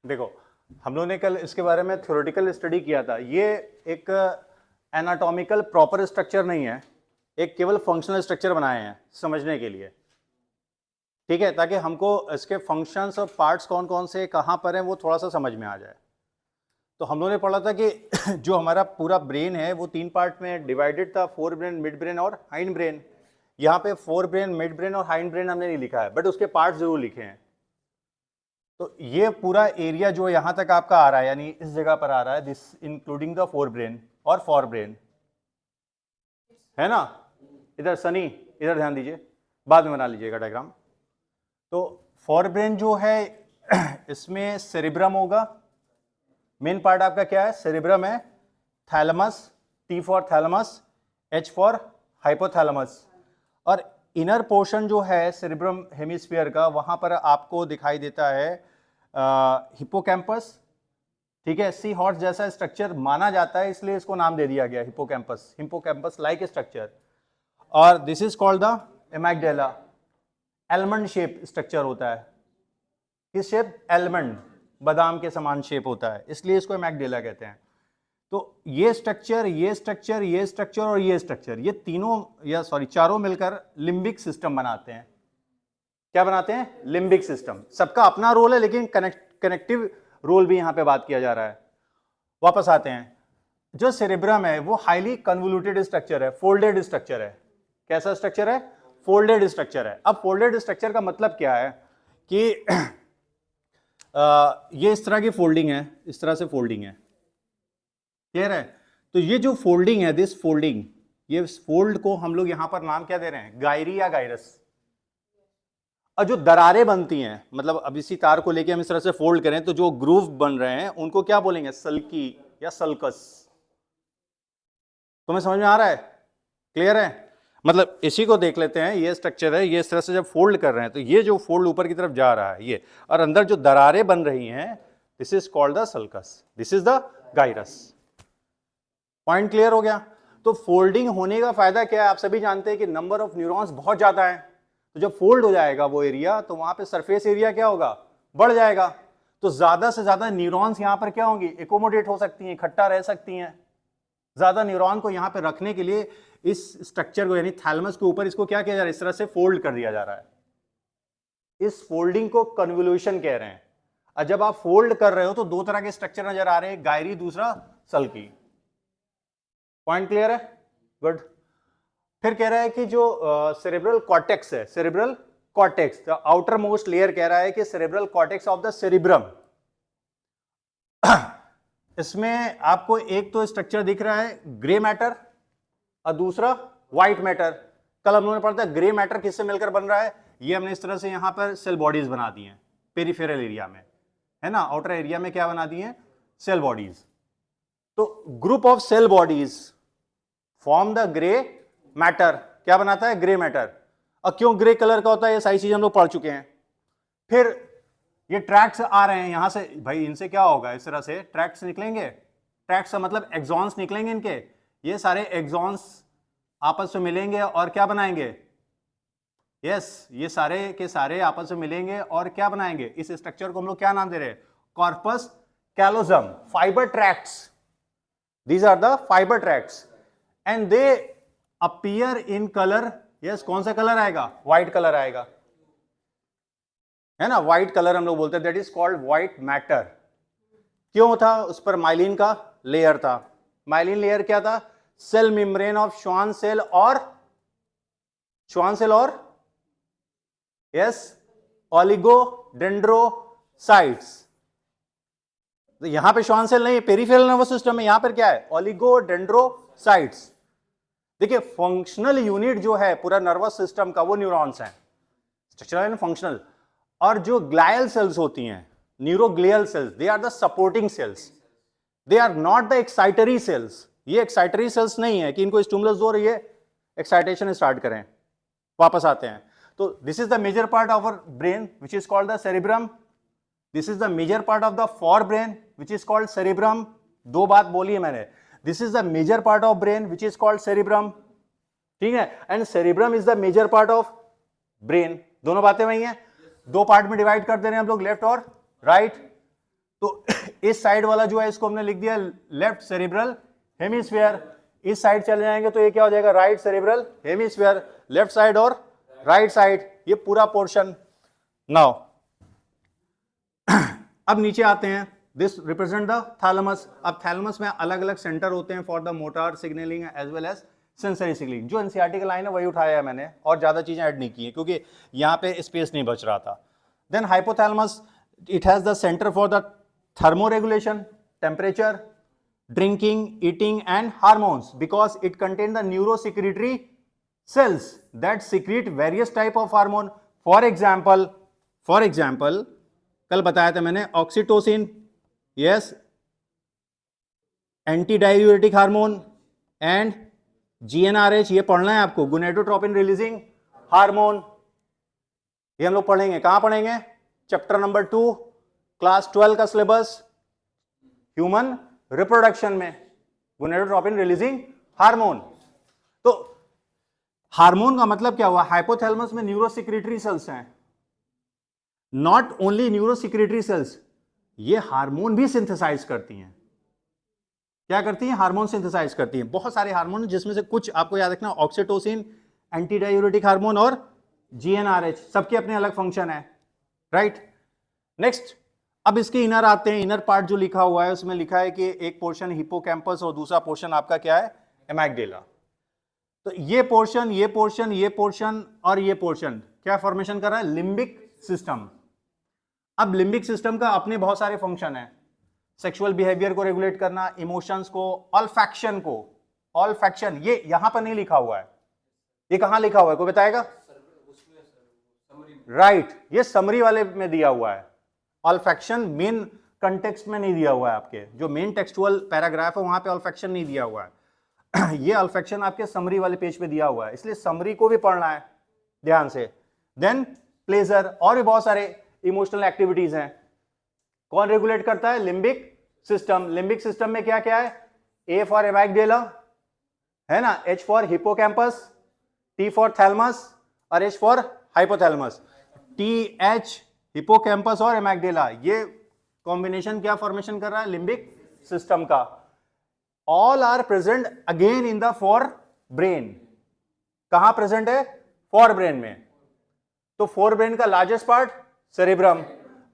देखो, हम लोगों ने कल इसके बारे में थ्योरेटिकल स्टडी किया था। ये एक एनाटॉमिकल प्रॉपर स्ट्रक्चर नहीं है, एक केवल फंक्शनल स्ट्रक्चर बनाए हैं समझने के लिए, ठीक है, ताकि हमको इसके फंक्शंस और पार्ट्स कौन कौन से कहाँ पर हैं वो थोड़ा सा समझ में आ जाए। तो हम लोगों ने पढ़ा था कि जो हमारा पूरा ब्रेन है वो 3 पार्ट में डिवाइडेड था, फोर ब्रेन, मिड ब्रेन और हाइंड ब्रेन। यहाँ पे फोर ब्रेन, मिड ब्रेन और हाइंड ब्रेन हमने नहीं लिखा है, बट उसके पार्ट जरूर लिखे हैं। तो ये पूरा एरिया जो यहाँ तक आपका आ रहा है, यानी इस जगह पर आ रहा है, this including the fore brain और फॉर ब्रेन, है ना। इधर सनी, इधर ध्यान दीजिए, बाद में बना लीजिएगा डायग्राम। तो फॉर ब्रेन जो है इसमें सेरिब्रम होगा, मेन पार्ट आपका क्या है, सेरिब्रम है, thalamus, T for thalamus, H for hypothalamus, और इनर पोर्शन जो है सेरिब्रम हेमिस्फीयर का, वहां पर आपको दिखाई देता है हिप्पोकैम्पस, ठीक है। सी हॉर्स जैसा स्ट्रक्चर माना जाता है, इसलिए इसको नाम दे दिया गया हिप्पोकैम्पस, हिप्पोकैम्पस लाइक स्ट्रक्चर। और this is called the amygdala, almond shape structure होता है। किस शेप, एलमंड, बादाम के समान शेप होता है, इसलिए इसको एमाइगडाला कहते हैं। तो ये स्ट्रक्चर, ये स्ट्रक्चर, ये स्ट्रक्चर और ये स्ट्रक्चर, ये तीनों या सॉरी चारों मिलकर लिम्बिक सिस्टम बनाते हैं। क्या बनाते हैं, लिम्बिक सिस्टम। सबका अपना रोल है, लेकिन कनेक्टिव रोल भी यहां पे बात किया जा रहा है। वापस आते हैं, जो सेरेब्रम है वो हाईली कन्वोल्यूटेड स्ट्रक्चर है, फोल्डेड स्ट्रक्चर है। कैसा स्ट्रक्चर है, फोल्डेड स्ट्रक्चर है। अब फोल्डेड स्ट्रक्चर का मतलब क्या है कि ये इस तरह की फोल्डिंग है, इस तरह से फोल्डिंग है, क्लियर है। तो ये जो फोल्डिंग है, दिस फोल्डिंग, ये फोल्ड को हम लोग यहां पर नाम क्या दे रहे हैं, गायरी या गायरस। और जो दरारें बनती हैं, मतलब अब इसी तार को लेके हम इस तरह से फोल्ड करें तो जो ग्रूव बन रहे हैं उनको क्या बोलेंगे, सल्की या सल्कस। तुम्हें समझ में आ रहा है, क्लियर है। मतलब इसी को देख लेते हैं, ये स्ट्रक्चर है, ये इस तरह से जब फोल्ड कर रहे हैं तो ये जो फोल्ड ऊपर की तरफ जा रहा है ये, और अंदर जो दरारें बन रही हैं, this is called the sulcus, this is the gyrus. Point clear हो गया। तो फोल्डिंग होने का फायदा क्या है, आप सभी जानते हैं कि नंबर ऑफ न्यूरॉन्स बहुत ज्यादा है। तो जब फोल्ड हो जाएगा वो एरिया, तो वहां पे सरफेस एरिया क्या होगा, बढ़ जाएगा। तो ज्यादा से ज्यादा न्यूरॉन्स यहां पर क्या होंगी, एकोमोडेट हो सकती हैं, इकट्ठा रह सकती हैं। ज्यादा न्यूरॉन को यहां पर रखने के लिए इस स्ट्रक्चर को, यानी थैलमस के ऊपर, इसको क्या किया जा रहा है, इस तरह से फोल्ड कर दिया जा रहा है। इस फोल्डिंग को कन्वोल्यूशन कह रहे हैं। और जब आप फोल्ड कर रहे हो तो दो तरह के स्ट्रक्चर नजर आ रहे हैं, गायरी, दूसरा सल्की। पॉइंट क्लियर है, गुड। फिर कह रहा है कि जो सेरेब्रल कॉर्टेक्स है, cerebral cortex, the outer most layer, कह रहा है कि cerebral cortex of the cerebrum, इसमें आपको एक तो स्ट्रक्चर दिख रहा है ग्रे मैटर और दूसरा व्हाइट मैटर। कल हम लोगों ने पढ़ा था ग्रे मैटर किससे मिलकर बन रहा है, ये हमने इस तरह से यहां पर सेल बॉडीज बना दी हैं पेरिफेरल एरिया में, है ना। आउटर एरिया में क्या बना दी हैं, सेल बॉडीज। तो group of cell bodies form the grey matter, क्या बनाता है, ग्रे मैटर। और क्यों ग्रे कलर का होता है, ये सारी चीजें हम लोग पढ़ चुके हैं। फिर ये ट्रैक्ट्स आ रहे हैं यहां से, भाई इनसे क्या होगा, इस तरह से ट्रैक्ट्स निकलेंगे, ट्रैक्ट्स का मतलब एक्सॉन्स निकलेंगे इनके, ये सारे एक्सॉन्स आपस में मिलेंगे और क्या बनाएंगे, यस, ये सारे के सारे आपस में मिलेंगे और क्या बनाएंगे, इस स्ट्रक्चर को हम लोग क्या नाम दे रहे हैं, corpus callosum, fibre tracts. These are the fibre tracts and they appear in colour, yes, कौन सा कलर आएगा, व्हाइट कलर आएगा, है ना। व्हाइट कलर हम लोग बोलते हैं, that is called white matter. क्यों था, उस पर माइलिन का लेयर था। माइलिन लेयर क्या था, cell membrane of Schwann cell और यस ओलिगोडेंड्रोसाइट्स। तो यहां पे श्वान सेल नहीं, पेरिफेरल नर्वस सिस्टम में, यहां पर क्या है, ओलिगोडेंड्रोसाइट्स। देखिए फंक्शनल यूनिट जो है पूरा नर्वस सिस्टम का, वो न्यूरॉन्स हैं, स्ट्रक्चरल एंड फंक्शनल। और जो ग्लायल सेल्स होती हैं, neuroglial cells, they are the supporting cells, they are not the excitatory cells. ये एक्साइटरी सेल्स नहीं है कि इनको स्टिमुलस दो और ये एक्साइटेशन स्टार्ट करें। वापस आते हैं, तो this is the major part of our brain which is called the cerebrum, this is the major part of the forebrain which is called cerebrum. दो बात बोली है मैंने, this is the major part of brain which is called cerebrum, ठीक है, and cerebrum is the major part of brain. दोनों बातें वही हैं, दो पार्ट में डिवाइड कर दे रहे हैं हम लोग, लेफ्ट और राइट। तो इस साइड वाला जो है इसको हमने लिख दिया लेफ्ट सेरिब्रल हेमिस्फीयर, इस साइड चले जाएंगे तो ये क्या हो जाएगा right cerebral hemisphere, left side और राइट साइड ये पूरा पोर्शन। नाउ अब नीचे आते हैं, दिस रिप्रेजेंट द थैलेमस। अब थैलेमस में अलग अलग सेंटर होते हैं for the motor signalling as well as sensory signalling. जो एनसीईआरटी का लाइन है वही उठाया है मैंने और ज्यादा चीजें ऐड नहीं की है क्योंकि यहाँ पे स्पेस नहीं बच रहा था। Then hypothalamus, it has the centre for the thermoregulation, temperature, drinking, eating and hormones because it contain the neurosecretory cells that secrete various type of hormone. For example, कल बताया था मैंने oxytocin, yes, anti diuretic hormone and GnRH, ये पढ़ना है आपको, gonadotropin releasing hormone. ये हम लोग पढ़ेंगे, कहां पढ़ेंगे? चैप्टर नंबर 2 क्लास 12 का सिलेबस ह्यूमन रिप्रोडक्शन में, गोनेडोट्रोपिन रिलीजिंग हार्मोन। तो हार्मोन का मतलब क्या हुआ? हाइपोथैलेमस में न्यूरोसिक्रेटरी सेल्स हैं, नॉट ओनली न्यूरोसिक्रेटरी सेल्स, ये हार्मोन भी सिंथेसाइज करती हैं। क्या करती हैं? हार्मोन सिंथेसाइज करती हैं, बहुत सारे हार्मोन, जिसमें से कुछ आपको याद रखना, ऑक्सीटोसिन, एंटी डाययूरेटिक हार्मोन और GnRH, सबके अपने अलग फंक्शन है, राइट। नेक्स्ट, अब इसके इनर आते हैं। इनर पार्ट जो लिखा हुआ है उसमें लिखा है कि एक पोर्शन हिपोकैम्पस और दूसरा पोर्शन आपका क्या है? एमाइगडाला। तो ये पोर्शन, ये पोर्शन, ये पोर्शन और ये पोर्शन क्या फॉर्मेशन कर रहा है? Limbic system. अब लिम्बिक सिस्टम का अपने बहुत सारे फंक्शन है, सेक्सुअल बिहेवियर को रेगुलेट करना, इमोशंस को, ऑल्फैक्शन को, ऑल्फैक्शन ये यहां पर नहीं लिखा हुआ है, ये कहां लिखा हुआ है कोई बताएगा? राइट, ये समरी वाले में दिया हुआ है। ऑल्फैक्शन मेन कंटेक्स्ट में नहीं दिया हुआ है, आपके जो मेन टेक्सुअल पैराग्राफ है वहां पे ऑल्फैक्शन नहीं दिया हुआ है। ये अल्फेक्शन आपके समरी वाले पेज पे दिया हुआ है, इसलिए समरी को भी पढ़ना है ध्यान से। देन प्लेजर, और भी बहुत सारे इमोशनल एक्टिविटीज हैं। कौन रेगुलेट करता है? Limbic system. लिम्बिक सिस्टम में क्या क्या है? ए फॉर एमाइगडाला है ना, H for hippocampus, T for thalamus और H for hypothalamus. TH hippocampus और एमाइगडाला, ये कॉम्बिनेशन क्या फॉर्मेशन कर रहा है? लिम्बिक सिस्टम का। All are present again in the forebrain. कहां प्रेजेंट है? फोर ब्रेन में। तो फोर ब्रेन का लार्जेस्ट पार्ट सेरिब्रम,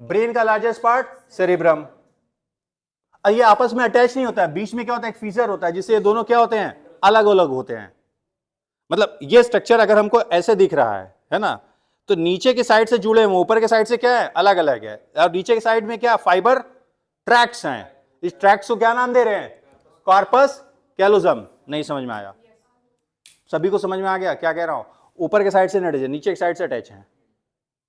ब्रेन का लार्जेस्ट पार्ट सेरिब्रम। ये आपस में अटैच नहीं होता है, बीच में क्या होता है? एक फीचर होता है जिससे ये दोनों क्या होते हैं? अलग अलग होते हैं। मतलब ये स्ट्रक्चर अगर हमको ऐसे दिख रहा है ना, तो नीचे के साइड से जुड़े हुए, ऊपर के साइड से क्या है? अलग अलग है। और नीचे के साइड में क्या? फाइबर ट्रैक्ट्स हैं। इस ट्रैक्ट्स को क्या नाम दे रहे हैं? Corpus callosum. नहीं समझ में आया? सभी को समझ में आ गया क्या कह रहा हूं? ऊपर के साइड से अटैच है, नीचे के साइड से अटैच है,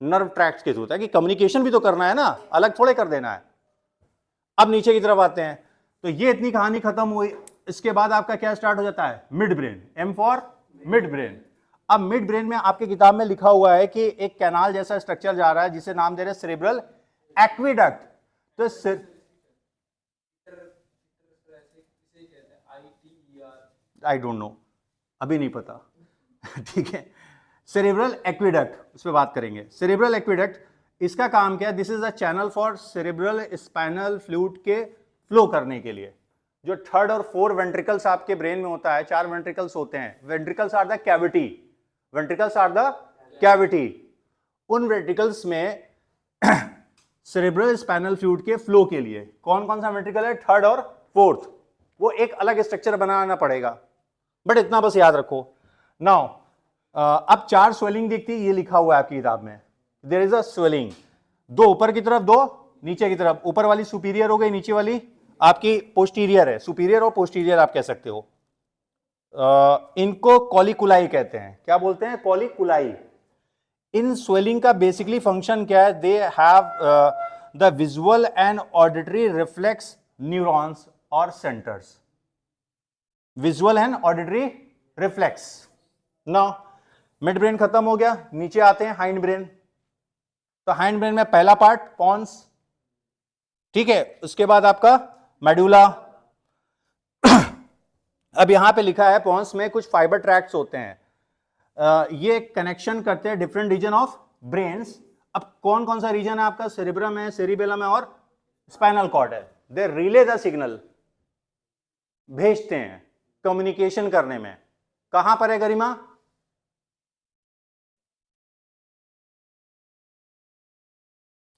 नर्व ट्रैक्ट के थ्रू, ताकि कम्युनिकेशन भी तो करना है ना, अलग थोड़े कर देना है। अब नीचे की तरफ आते हैं, तो ये इतनी कहानी खत्म हुई। इसके बाद आपका क्या स्टार्ट हो जाता है? Mid brain, M for mid brain. अब मिड ब्रेन में आपकी किताब में लिखा हुआ है कि एक कैनाल जैसा स्ट्रक्चर जा रहा है जिसे नाम दे रहे हैं सेरेब्रल एक्विडक्ट। तो आई डोंट नो, अभी नहीं पता ठीक है। सेरेब्रल एक्विडक्ट, उस पर बात करेंगे। सेरेब्रल एक्विडक्ट, इसका काम क्या है? This is a channel for cerebral spinal fluid के फ्लो करने के लिए। जो थर्ड और फोर्थ वेंट्रिकल्स आपके ब्रेन में होता है, 4 वेंट्रिकल्स होते हैं। Ventricles are the cavity, ventricles are the cavity. उन वेंट्रिकल्स में सेरेब्रल स्पाइनल फ्लूइड के फ्लो के लिए कौन कौन सा वेंट्रिकल है? थर्ड और फोर्थ। वो एक अलग स्ट्रक्चर बनाना पड़ेगा, बट इतना बस याद रखो। नाउ अब 4 स्वेलिंग दिखती है, ये लिखा हुआ है आपकी किताब में। देयर इज अ स्वेलिंग, 2 ऊपर की तरफ, 2 नीचे की तरफ। ऊपर वाली सुपीरियर हो गई, नीचे वाली आपकी पोस्टीरियर है। सुपीरियर और पोस्टीरियर आप कह सकते हो। इनको कॉलिकुलाई कहते हैं। क्या बोलते हैं? कॉलिकुलाई। इन स्वेलिंग का बेसिकली फंक्शन क्या है? They have the visual and auditory reflex neurons और centres. Visual and auditory reflex. Now midbrain खत्म हो गया, नीचे आते हैं हाइंड ब्रेन। तो हाइंड ब्रेन में पहला पार्ट पॉन्स, ठीक है। उसके बाद आपका मेडुला। अब यहां पे लिखा है पॉन्स में कुछ फाइबर ट्रैक्ट्स होते हैं, ये कनेक्शन करते हैं डिफरेंट रीजन ऑफ ब्रेन्स। अब कौन कौन सा रीजन है आपका? सेरिब्रम है, सेरिबेलम है और स्पाइनल कॉर्ड है, दे रिले द सिग्नल, भेजते हैं कम्युनिकेशन करने में। कहां पर है गरिमा?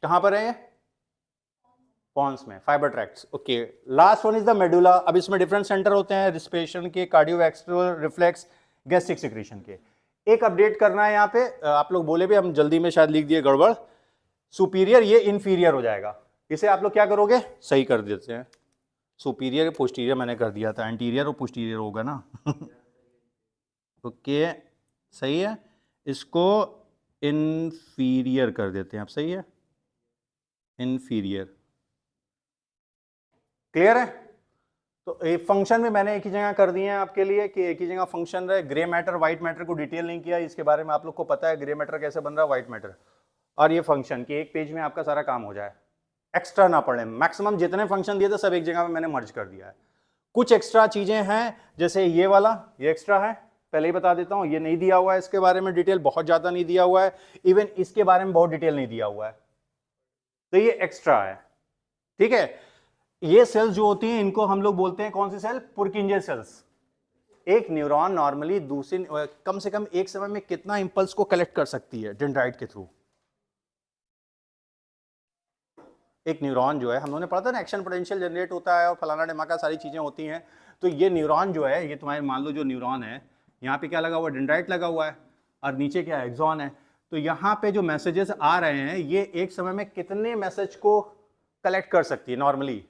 कहां पर है ये? पॉन्स में, fibre tracts. Okay, last one is the medulla. अब इसमें डिफरेंट सेंटर होते हैं, रिस्पिरेशन के, कार्डियोवैस्कुलर, रिफ्लेक्स, गैस्ट्रिक सिक्रीशन के। एक अपडेट करना है यहाँ पे, आप लोग बोले भी हम जल्दी में शायद लिख दिए गड़बड़, सुपीरियर ये इंफीरियर हो जाएगा, इसे आप लोग क्या करोगे? सही कर देते हैं। सुपीरियर पोस्टीरियर मैंने कर दिया था, एंटीरियर और पोस्टीरियर होगा ना। ओके सही है, इसको इनफीरियर कर देते हैं आप, सही है, इनफीरियर। क्लियर है? तो एक फंक्शन में मैंने एक ही जगह कर दिए हैं आपके लिए कि एक ही जगह फंक्शन रहे। ग्रे मैटर व्हाइट मैटर को डिटेल नहीं किया, इसके बारे में आप लोग को पता है ग्रे मैटर कैसे बन रहा है, व्हाइट मैटर। और ये फंक्शन कि एक पेज में आपका सारा काम हो जाए, एक्स्ट्रा ना पड़े। मैक्सिमम जितने फंक्शन दिए थे सब एक जगह में मैंने मर्ज कर दिया है। कुछ एक्स्ट्रा चीजें हैं, जैसे ये वाला, ये एक्स्ट्रा है, पहले ही बता देता हूं, ये नहीं दिया हुआ है, इसके बारे में डिटेल बहुत ज्यादा नहीं दिया हुआ है, इवन इसके बारे में बहुत डिटेल नहीं दिया हुआ है, तो ये एक्स्ट्रा है। ठीक है, ये सेल्स जो होती हैं इनको हम लोग बोलते हैं कौन सी सेल? पुर्किंजे सेल्स। एक न्यूरॉन नॉर्मली दूसरे कम से कम एक समय में कितना इंपल्स को कलेक्ट कर सकती है डेंड्राइट के थ्रू? एक न्यूरॉन जो है, हम लोगों ने पढ़ा था ना, एक्शन पोटेंशियल जनरेट होता है और फलाना ढिमाका सारी चीजें होती हैं। तो ये न्यूरॉन जो है, ये तुम्हारे मान लो जो न्यूरॉन है, यहाँ पे क्या लगा हुआ है? डेंड्राइट लगा हुआ है, और नीचे क्या है? एक्सॉन है। तो यहाँ पे जो मैसेजेस आ रहे हैं, ये एक समय में कितने मैसेज को कलेक्ट कर सकती है नॉर्मली,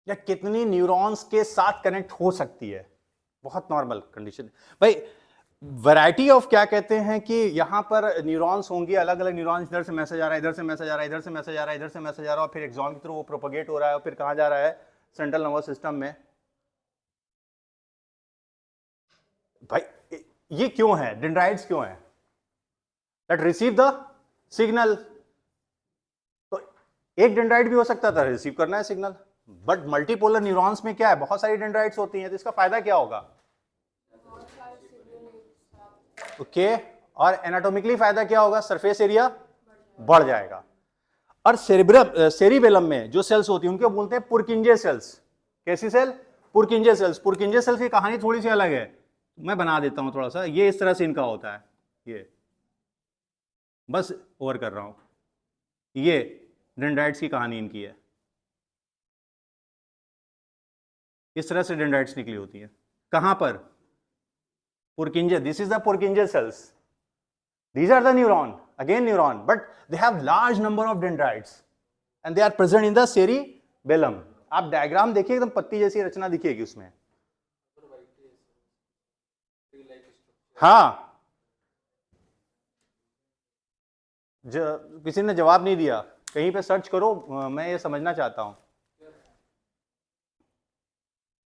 या कितनी न्यूरॉन्स के साथ कनेक्ट हो सकती है? बहुत नॉर्मल कंडीशन भाई। वैरायटी ऑफ क्या कहते हैं कि यहां पर न्यूरॉन्स होंगे, अलग अलग न्यूरॉन्स, इधर से मैसेज आ रहा है, इधर से मैसेज आ रहा है, इधर से मैसेज आ रहा है, इधर से मैसेज आ रहा है, और फिर एक्सॉन के थ्रू वो प्रोपोगेट हो रहा है, और फिर कहां जा रहा है? सेंट्रल नर्वस सिस्टम में। भाई ये क्यों है? डेंड्राइट्स क्यों है? That receive the signal. तो एक डेंड्राइट भी हो सकता था रिसीव करना है सिग्नल, बट मल्टीपोलर न्यूरॉन्स में क्या है? बहुत सारी डेंड्राइट्स होती हैं, तो इसका फायदा क्या होगा? ओके, और एनाटॉमिकली फायदा क्या होगा? सरफेस एरिया बढ़ जाएगा। और सेरिबेलम में जो सेल्स होती है उनको बोलते हैं पुर्किंजे सेल्स। कैसी सेल? पुर्किंजे सेल्स। पुर्किंजे सेल्स की कहानी थोड़ी सी अलग है, मैं बना देता हूं थोड़ा सा। ये इस तरह से इनका होता है, ये बस ओवर कर रहा हूं, ये डेंड्राइट्स की कहानी इनकी है। इस तरह से डेंड्राइट्स निकली होती है। कहां पर? Purkinje. This is the Purkinje cells. These are the neuron, again neuron, but they have large number of dendrites and they are present in the cerebellum. आप डायग्राम देखिए, एकदम पत्ती जैसी रचना दिखेगी उसमें। हाँ, किसी ने जवाब नहीं दिया, कहीं पे सर्च करो, मैं ये समझना चाहता हूं।